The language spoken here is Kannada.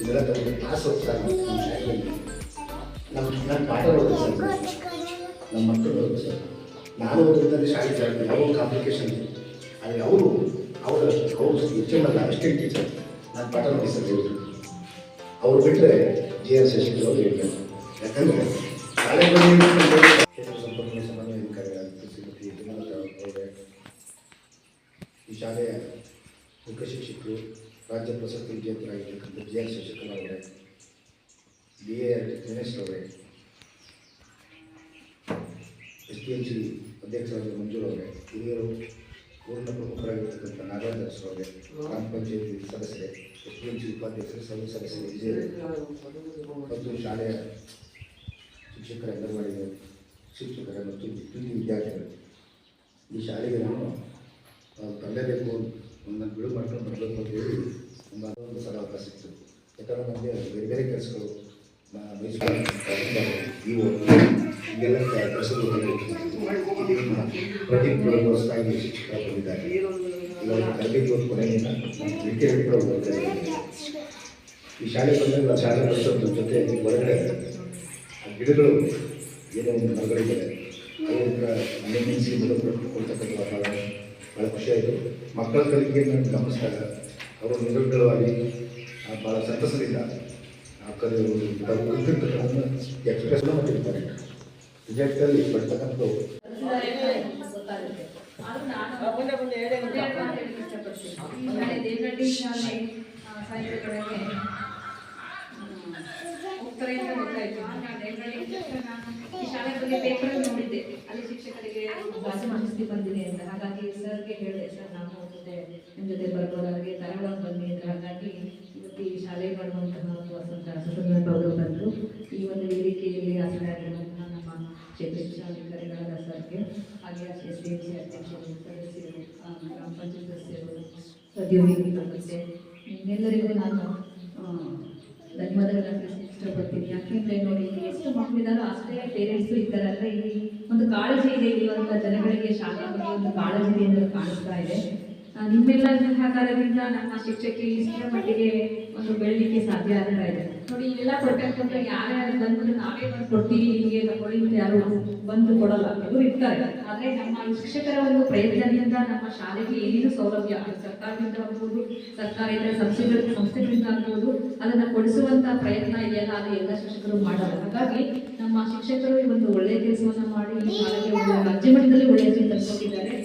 ಇದೆಲ್ಲ ತಂದು ಕ್ಲಾಸ್ ಹೋಗ್ತಾರೆ ನಮ್ಮ ಶಾಲೆಯಲ್ಲಿ. ನಾನು ಪಾಠ ಓದಿದೆ ಸರ್, ನಮ್ಮ ಮಕ್ಕಳು ಓದಿದೆ ಸರ್. ನಾನು ಓದಿದ್ದಲ್ಲಿ ಶಾಲೆ ಜಾಸ್ತಿ ಯಾವ ಕಾಂಪ್ಲಿಕೇಶನ್ ಇದೆ. ಆದರೆ ಅವರು ಎಚ್ ಎಮ್ ಅಲ್ಲ, ಅಸಿಸ್ಟೆಂಟ್ ಟೀಚರ್. ನಾನು ಪಾಠ ನೋಡಿ ಸರ್ ಹೇಳಿದ್ರು. ಅವ್ರು ಬಿಟ್ಟರೆ ಜಿ ಆರ್ ಶಶಿಕಲಾ ಅವರು ಹೇಳ್ತಾರೆ. ಯಾಕಂದರೆ ಶಾಲೆಗಳಲ್ಲಿ ಕ್ಷೇತ್ರ ಸಂಪನ್ಮೂಲ ಸಮನ್ವಯ ಅಧಿಕಾರಿಗಳಾಗಿದ್ದು ಶ್ರೀಮತಿ ಹೇಮಲತಾ ಅವರೇ, ಈ ಶಾಲೆಯ ಮುಖ್ಯ ಶಿಕ್ಷಕರು, ರಾಜ್ಯ ಪ್ರಶಸ್ತಿ ವಿಜೇತರಾಗಿರ್ತಕ್ಕಂಥ ಜಿ ಆರ್ ಶಶಿಕಲಾ ಅವರೇ, ಬಿ ಎ ದಿನೇಶ್ ಅವರೇ, ಎಸ್ ಟಿ ಎನ್ ಸಿ ಅಧ್ಯಕ್ಷರಾದ ಮಂಜೂರು ಅವರೇ, ಹಿರಿಯರು ಊರಿನ ಪ್ರಮುಖರಾಗಿರ್ತಕ್ಕಂಥ ನಾಗರಾಜ್ ಅವರೇ, ಗ್ರಾಮ ಪಂಚಾಯತಿ ಸದಸ್ಯರೇ, ಎಸ್ ಟಿ ಎನ್ ಸಿ ಉಪಾಧ್ಯಕ್ಷರು, ಸರ್ವ ಸದಸ್ಯರು, ವಿಜಯರೇ ಮತ್ತು ಶಾಲೆಯ ಶಿಕ್ಷಕರ, ಅಂಗನವಾಡಿ ಶಿಕ್ಷಕರ ಮತ್ತು ಪ್ರೀತಿ ವಿದ್ಯಾರ್ಥಿಗಳು, ಈ ಶಾಲೆಗೆ ನಾನು ತರಲೇಬೇಕು, ನನ್ನ ಬಿಡು ಮಾಡ್ಕೊಂಡು ಬರಬೇಕು ಅಂತ ಹೇಳಿ ಒಂದು ಸಲ ಅವಕಾಶ ಸಿಕ್ತು. ಯಾಕಂದರೆ ನಮಗೆ ಬೇರೆ ಬೇರೆ ಕೆಲಸಗಳು ಮೈಸೂರು ಈಗೆಲ್ಲ ಕೆಲಸಗಳು ಪ್ರತಿ ವರ್ಷವಾಗಿ ಶಿಕ್ಷಕರ ಬಂದಿದ್ದಾರೆ. ಇವಾಗ ತರಬೇತಿ ಒಂದು ಕೊನೆಯಿಂದ ವಿದ್ಯಾರ್ಥಿ ಕೂಡ ಹೋಗ್ತಾರೆ. ಈ ಶಾಲೆ ಬಂದಾಗ ಶಾಲೆ ಬಳಸೋದ್ರ ಜೊತೆ ಹೊರಗಡೆ ಗಿಡಗಳು ಏನೋ ಒಂದು ಹೊರಗಡೆ ಇದ್ದಾರೆ, ಅವ್ರ ಮನೆ ನಿಲ್ಲಿಸಿ ಕೊಡ್ತಕ್ಕಂಥ ವಾತಾವರಣ ಭಾಳ ಖುಷಿಯಾಯಿತು. ಮಕ್ಕಳ ಕಲಿಕೆಯನ್ನು ಗಮನಿಸಿದಾಗ ಅವರು ನಿರರ್ಗಳವಾಗಿ ಭಾಳ ಸಂತಸದಿಂದ ಎಕ್ಸ್ಪ್ರೆಸ್ ಮಾಡಿರ್ತಾರೆ. ವಿಜಯದಲ್ಲಿ ಪಡ್ತಕ್ಕಂಥದ್ದು ಈ ಶಾಲೆ ಬಗ್ಗೆ ಪೇಪರ್ ನೋಡಿದ್ದೆ, ಅಲ್ಲಿ ಶಿಕ್ಷಕರಿಗೆ ಪ್ರಶಸ್ತಿ ಬಂದಿದೆ ಅಂತ. ಹಾಗಾಗಿ ಸರ್ಗೆ ಹೇಳಿದೆ, ಸರ್ ನಾನು ನಿಮ್ಮ ಜೊತೆ ಬರ್ಬೋದಾಗಿ ಧಾರವಾಡ ಬನ್ನಿ ಅಂತ. ಹಾಗಾಗಿ ಇವತ್ತು ಈ ಶಾಲೆ ಮಾಡುವಂತಹ ಒಂದು ಸಂದರ್ಭ ಬಂದರು. ಈ ಒಂದು ವೇದಿಕೆಯಲ್ಲಿ ಹಾಜರಾಗಿರುವಂತಹ ನಮ್ಮ ಕ್ಷೇತ್ರ ಶಿಕ್ಷಣಾಧಿಕಾರಿಗಳಾದ ಸರ್ಗೆ, ಹಾಗೆ ಎಸ್ ಡಿ ಎಂ ಸಿ ಅಧ್ಯಕ್ಷರು, ಸದಸ್ಯರು, ಗ್ರಾಮ ಪಂಚಾಯತ್ ಸದಸ್ಯರು, ಉದ್ಯೋಗಿ ಮತ್ತೆ ನಿಮ್ಮೆಲ್ಲರಿಗೂ ನಾನು ಧನ್ಯವಾದಗಳನ್ನು ಇಷ್ಟಪಡ್ತೀನಿ. ಯಾಕೆಂದರೆ ನೋಡಿ, ಎಷ್ಟು ಮಕ್ಕಳಿದ್ದಾರೋ ಅಷ್ಟೇ ಪೇರೆಂಟ್ಸು ಇದ್ದಾರೆ. ಅಂದರೆ ಇಲ್ಲಿ ಒಂದು ಕಾಳಜಿ ಇದೆ, ಇರುವಂಥ ಜನಗಳಿಗೆ ಶಾಲೆ ಬಗ್ಗೆ ಒಂದು ಕಾಳಜಿ ಇದೆ ಅನ್ನೋದು ಕಾಣಿಸ್ತಾ ಇದೆ. ನಿಮ್ಮೆಲ್ಲ ಸಹಕಾರದಿಂದ ನಮ್ಮ ಶಿಕ್ಷಕಿ ಇಷ್ಟರ ಮಟ್ಟಿಗೆ ಒಂದು ಬೆಳಲಿಕ್ಕೆ ಸಾಧ್ಯ ಆಗ್ತಾ ಇದೆ. ನೋಡಿ, ಇವೆಲ್ಲ ಕೊಟ್ಟಂತ ಯಾರ್ಯಾರು ಬಂದು ನಾವೇ ಬಂದು ಕೊಡ್ತೀವಿ ನಿಮಗೆ ತಗೊಳ್ಳಿ ಅಂತ ಯಾರು ಬಂದು ಕೊಡಲ್ಲ, ಅವರು ಇರ್ತಾರೆ. ಆದರೆ ನಮ್ಮ ಶಿಕ್ಷಕರ ಒಂದು ಪ್ರಯತ್ನದಿಂದ ನಮ್ಮ ಶಾಲೆಗೆ ಏನೇನು ಸೌಲಭ್ಯ ಸರ್ಕಾರದಿಂದ ಆಗ್ಬೋದು, ಸರ್ಕಾರೇತರ ಸಂಸ್ಥೆಗಳಿಂದ ಆಗ್ಬೋದು, ಅದನ್ನು ಕೊಡಿಸುವಂಥ ಪ್ರಯತ್ನ ಇದೆಯಲ್ಲ, ಅದು ಎಲ್ಲ ಶಿಕ್ಷಕರು ಮಾಡಲ್ಲ. ಹಾಗಾಗಿ ನಮ್ಮ ಶಿಕ್ಷಕರು ಈ ಒಂದು ಒಳ್ಳೆಯ ಕೆಲಸವನ್ನು ಮಾಡಿ ಈ ಶಾಲೆಗೆ ರಾಜ್ಯ ಮಟ್ಟದಲ್ಲಿ ಒಳ್ಳೆಯ ಹೆಸರು ತರಿಸ್ಕೊಟ್ಟಿದ್ದಾರೆ.